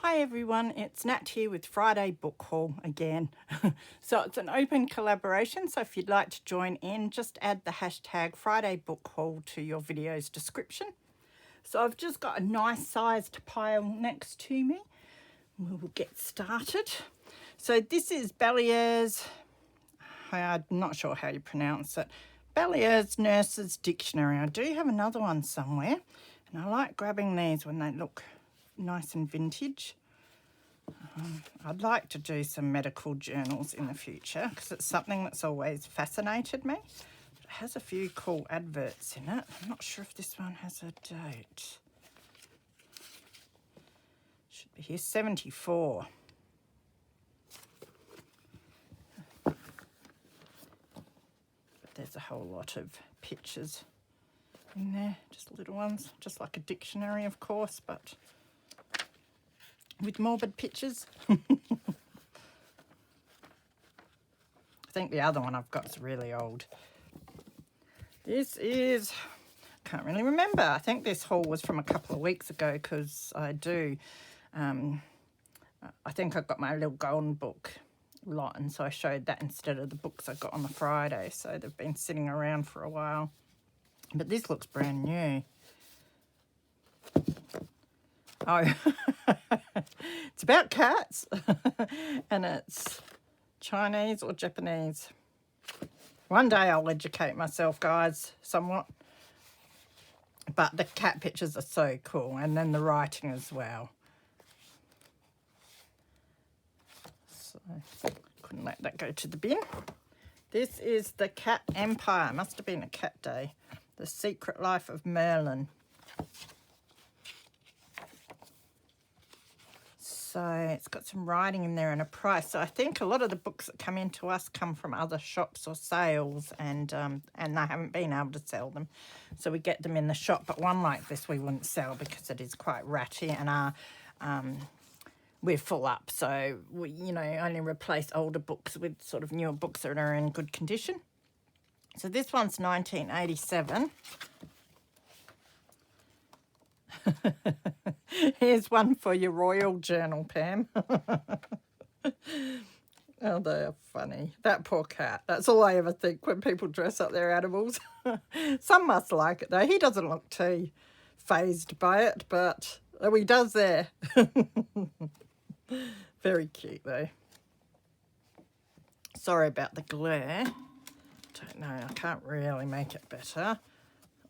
Hi everyone, it's Nat here with Friday Book Haul again. So it's an open collaboration, so if you'd like to join in, just add the hashtag Friday Book Haul to your video's description. So I've just got a nice sized pile next to me. We'll get started. So this is Bellier's, I'm not sure how you pronounce it, Bellier's Nurse's Dictionary. I do have another one somewhere, and I like grabbing these when they look nice and vintage. I'd like to do some medical journals in the future because it's something that's always fascinated me. It has a few cool adverts in it. I'm not sure if this one has a date. Should be here, 74. But there's a whole lot of pictures in there, just little ones, just like a dictionary of course, but with morbid pictures. I think the other one I've got is really old. This is, can't really remember. I think this haul was from a couple of weeks ago because I think I got my little golden book lot, and so I showed that instead of the books I got on the Friday. So they've been sitting around for a while. But this looks brand new. Oh, it's about cats and it's Chinese or Japanese. One day I'll educate myself, guys, somewhat. But the cat pictures are so cool, and then the writing as well. So couldn't let that go to the bin. This is the Cat Empire. Must have been a cat day. The Secret Life of Merlin. So it's got some writing in there and a price. So I think a lot of the books that come into us come from other shops or sales, and they haven't been able to sell them. So we get them in the shop. But one like this we wouldn't sell because it is quite ratty, and we're full up. So we, only replace older books with sort of newer books that are in good condition. So this one's 1987. Here's one for your royal journal, Pam. Oh, they're funny. That poor cat. That's all I ever think when people dress up their animals. Some must like it, though. He doesn't look too fazed by it, but he does there. Very cute, though. Sorry about the glare. Don't know. I can't really make it better.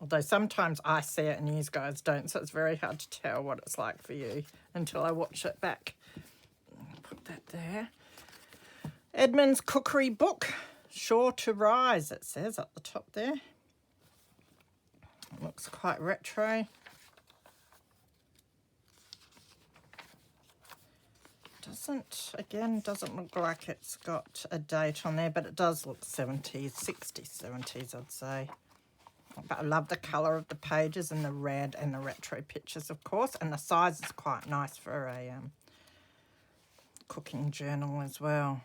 Although sometimes I see it and you guys don't, so it's very hard to tell what it's like for you until I watch it back. Put that there. Edmunds cookery book, Sure to Rise, it says up the top there. It looks quite retro. Doesn't look like it's got a date on there, but it does look 70s, 60s, 70s, I'd say. But I love the colour of the pages and the red and the retro pictures, of course. And the size is quite nice for a cooking journal as well.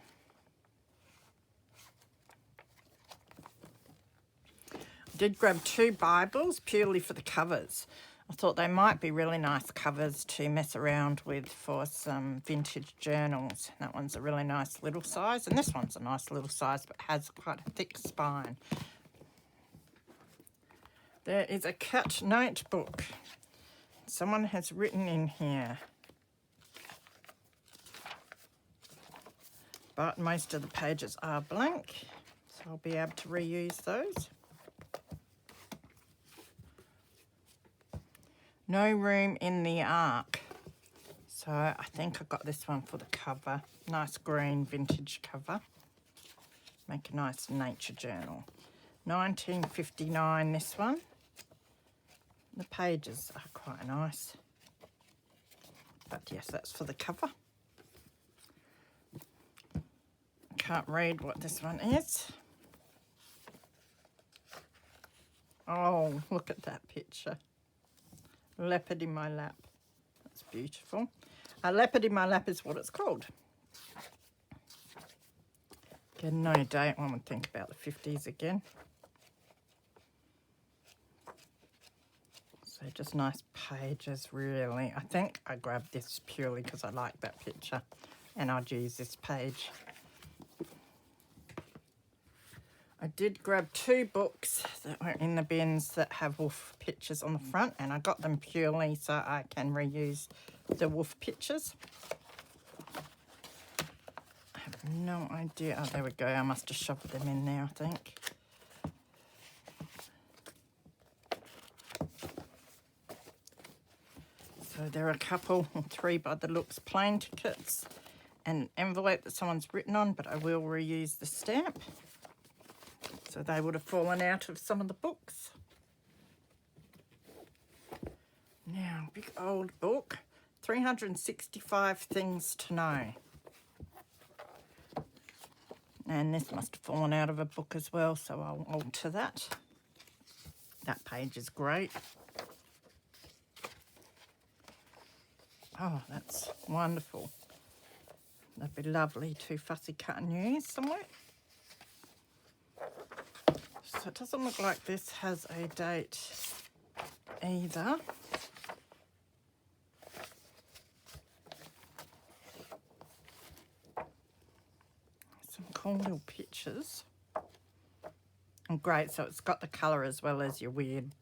I did grab 2 Bibles purely for the covers. I thought they might be really nice covers to mess around with for some vintage journals. That one's a really nice little size, and this one's a nice little size, but has quite a thick spine. There is a cat notebook. Someone has written in here. But most of the pages are blank, so I'll be able to reuse those. No Room in the Ark. So I think I got this one for the cover. Nice green vintage cover. Make a nice nature journal. 1959, this one. The pages are quite nice. But yes, that's for the cover. Can't read what this one is. Oh, look at that picture. Leopard in my lap. That's beautiful. A leopard in my lap is what it's called. Again, no date. One would think about the 50s again. So just nice pages, really. I think I grabbed this purely because I like that picture, and I'd use this page. I did grab 2 books that were in the bins that have wolf pictures on the front, and I got them purely so I can reuse the wolf pictures. I have no idea. Oh, there we go. I must have shoved them in there, I think. So there are a couple, 3 by the looks, plain tickets, and an envelope that someone's written on, but I will reuse the stamp. So they would have fallen out of some of the books. Now, big old book, 365 Things to Know. And this must have fallen out of a book as well, so I'll alter that. That page is great. Oh, that's wonderful. That'd be lovely to fussy cut and use somewhere. So it doesn't look like this has a date either. Some cool little pictures. And great, so it's got the colour as well as your weird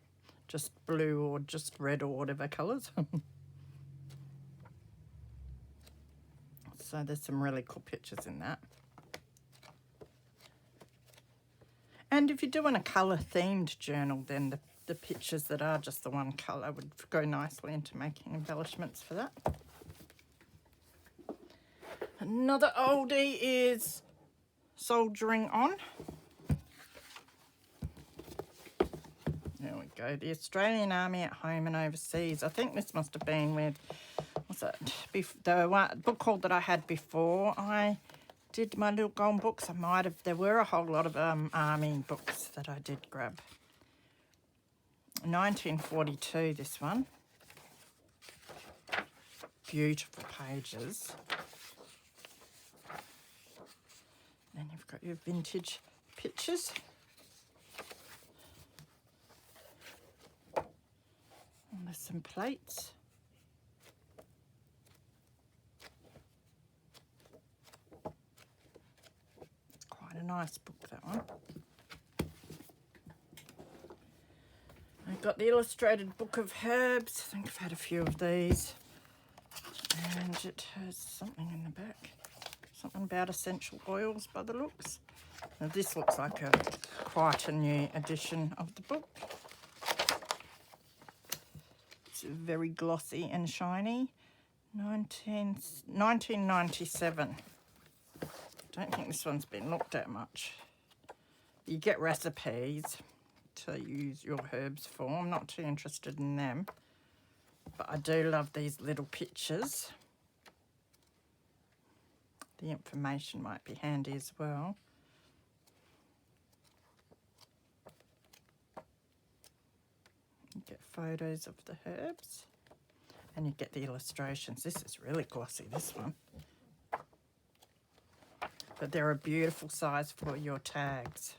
just blue or just red or whatever colours. So there's some really cool pictures in that. And if you're doing a colour themed journal, then the pictures that are just the one colour would go nicely into making embellishments for that. Another oldie is Soldiering On. There we go. The Australian Army at Home and Overseas. I think this must have been with, what's that? The book haul that I had before I did my little golden books. There were a whole lot of army books that I did grab. 1942, this one. Beautiful pages. Then you've got your vintage pictures. And there's some plates. It's quite a nice book, that one. I've got the Illustrated Book of Herbs. I think I've had a few of these. And it has something in the back. Something about essential oils by the looks. Now this looks like quite a new edition of the book. It's very glossy and shiny. 1997. Don't think this one's been looked at much. You get recipes to use your herbs for. I'm not too interested in them. But I do love these little pictures. The information might be handy as well. You get photos of the herbs and you get the illustrations. This is really glossy, this one. But they're a beautiful size for your tags.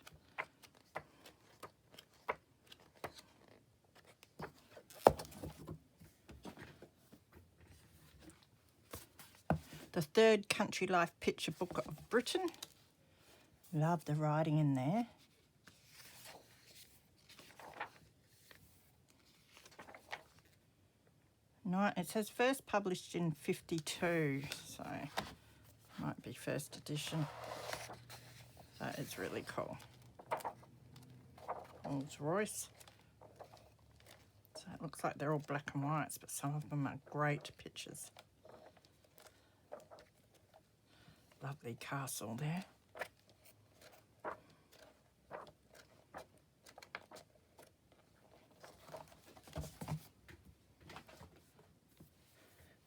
The Third Country Life Picture Book of Britain. Love the writing in there. No, it says first published in 52, so might be first edition. So it's really cool. Rolls Royce. So it looks like they're all black and whites, but some of them are great pictures. Lovely castle there.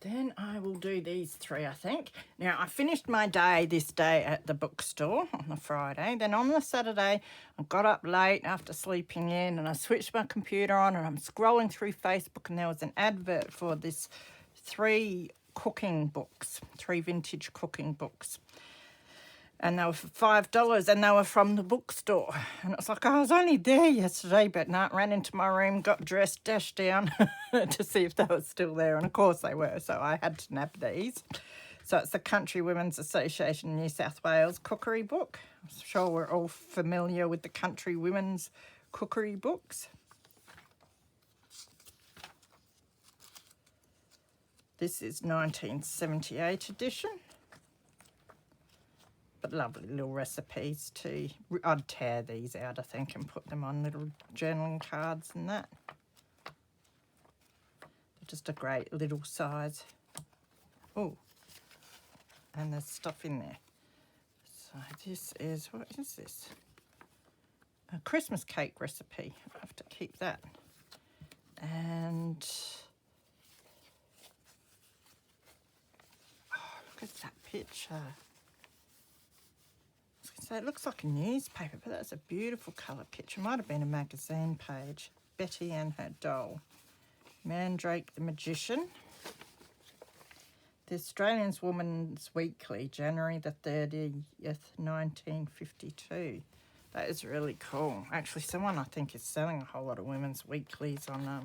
Then I will do these 3, I think. Now, I finished my day this day at the bookstore on the Friday. Then on the Saturday, I got up late after sleeping in and I switched my computer on and I'm scrolling through Facebook and there was an advert for this 3 cooking books, 3 vintage cooking books. And they were for $5 and they were from the bookstore. And it was like, I was only there yesterday, but no, ran into my room, got dressed, dashed down to see if they were still there. And of course they were, so I had to nab these. So it's the Country Women's Association New South Wales cookery book. I'm sure we're all familiar with the Country Women's cookery books. This is 1978 edition. But lovely little recipes too. I'd tear these out, I think, and put them on little journaling cards and that. They're just a great little size. Oh, and there's stuff in there. So this is, what is this? A Christmas cake recipe. I have to keep that. And, oh, look at that picture. So it looks like a newspaper, but that's a beautiful colour picture. Might have been a magazine page. Betty and her doll. Mandrake the Magician. The Australian Woman's Weekly, January the 30th, 1952. That is really cool. Actually, someone I think is selling a whole lot of women's weeklies on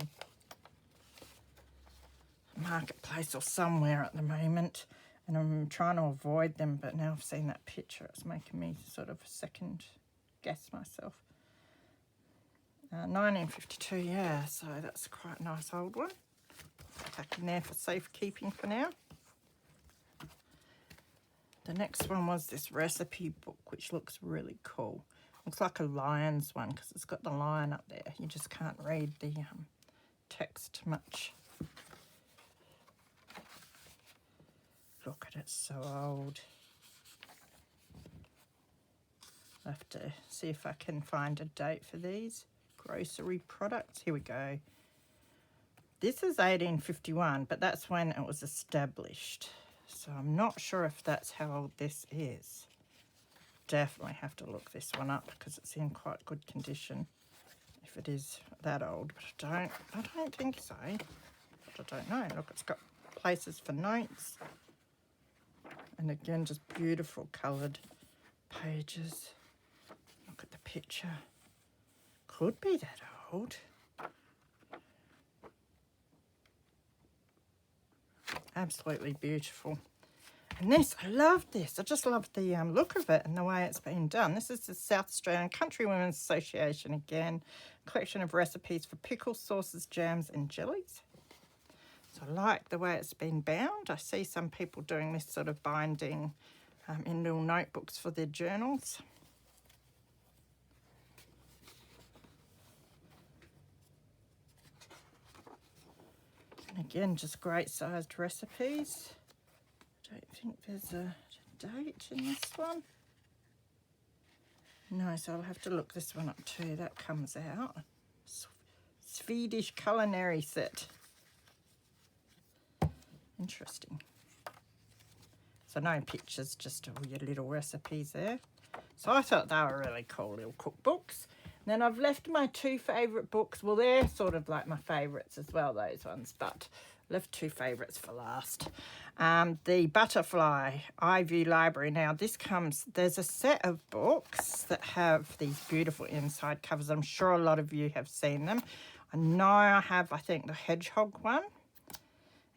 Marketplace or somewhere at the moment. And I'm trying to avoid them, but now I've seen that picture, it's making me sort of second guess myself. 1952, yeah, so that's quite a nice old one. Back in there for safekeeping for now. The next one was this recipe book, which looks really cool. Looks like a lion's one because it's got the lion up there. You just can't read the text much. Look at it, so old. I'll have to see if I can find a date for these. Grocery products, here we go. This is 1851, but that's when it was established. So I'm not sure if that's how old this is. Definitely have to look this one up because it's in quite good condition. If it is that old, but I don't think so. But I don't know. Look, it's got places for notes. And again, just beautiful coloured pages. Look at the picture. Could be that old. Absolutely beautiful. And this, I love this. I just love the look of it and the way it's been done. This is the South Australian Country Women's Association again. Collection of recipes for pickles, sauces, jams and jellies. So I like the way it's been bound. I see some people doing this sort of binding in little notebooks for their journals. And again, just great sized recipes. I don't think there's a date in this one. No, so I'll have to look this one up too. That comes out. Swedish culinary set. Interesting. So no pictures, just all your little recipes there. So I thought they were really cool little cookbooks. And then I've left my two favourite books. Well, they're sort of like my favourites as well, those ones, but left two favourites for last. The Butterfly iView Library. Now this there's a set of books that have these beautiful inside covers. I'm sure a lot of you have seen them. I know I have, I think, the Hedgehog one.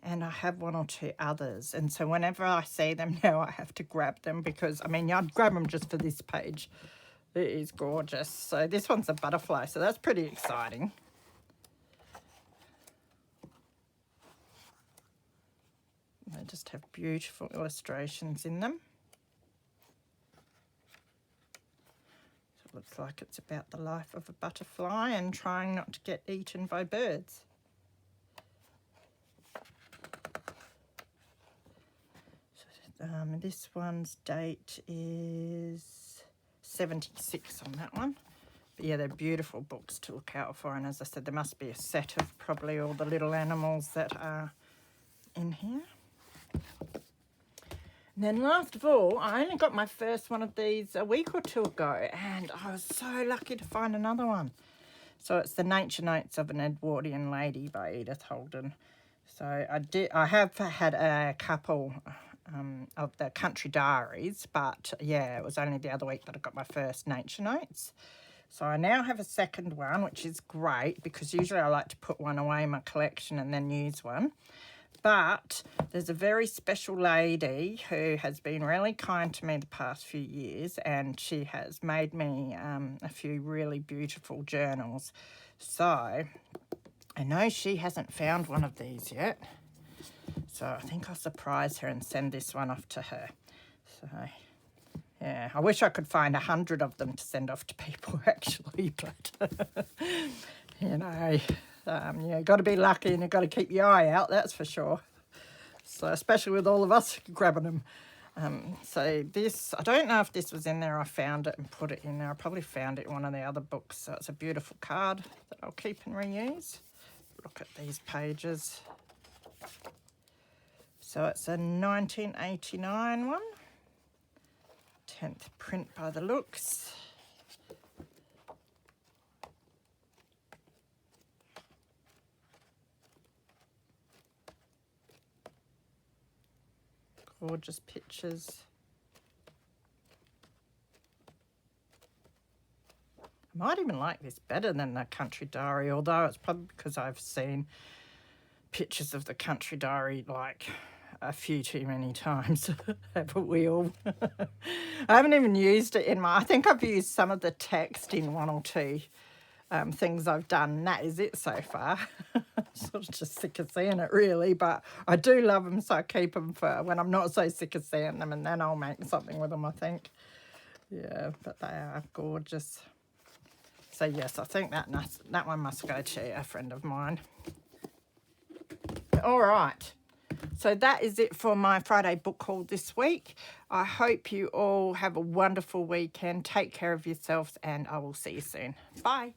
And I have one or two others. And so whenever I see them now, I have to grab them because, I mean, I'd grab them just for this page. It is gorgeous. So this one's a butterfly, so that's pretty exciting. They just have beautiful illustrations in them. So it looks like it's about the life of a butterfly and trying not to get eaten by birds. This one's date is 76 on that one. But yeah, they're beautiful books to look out for. And as I said, there must be a set of probably all the little animals that are in here. And then last of all, I only got my first one of these a week or two ago. And I was so lucky to find another one. So it's The Nature Notes of an Edwardian Lady by Edith Holden. So I have had a couple of the Country Diaries, but yeah, it was only the other week that I got my first nature notes. So I now have a second one, which is great because usually I like to put one away in my collection and then use one. But there's a very special lady who has been really kind to me the past few years, and she has made me a few really beautiful journals. So I know she hasn't found one of these yet. So I think I'll surprise her and send this one off to her. So yeah, I wish I could find 100 of them to send off to people actually, but you know, you've got to be lucky and you've got to keep your eye out, that's for sure. So especially with all of us grabbing them. So this, I don't know if this was in there. I found it and put it in there. I probably found it in one of the other books. So it's a beautiful card that I'll keep and reuse. Look at these pages. So it's a 1989 one. 10th print by the looks. Gorgeous pictures. I might even like this better than the Country Diary, although it's probably because I've seen pictures of the Country Diary like a few too many times, haven't we all? I haven't even used it in my, I think I've used some of the text in one or two things I've done, and that is it so far. Sort of just sick of seeing it really, but I do love them, so I keep them for when I'm not so sick of seeing them, and then I'll make something with them, I think. Yeah, but they are gorgeous. So yes, I think that one must go to a friend of mine. All right. So that is it for my Friday book haul this week. I hope you all have a wonderful weekend. Take care of yourselves, and I will see you soon. Bye.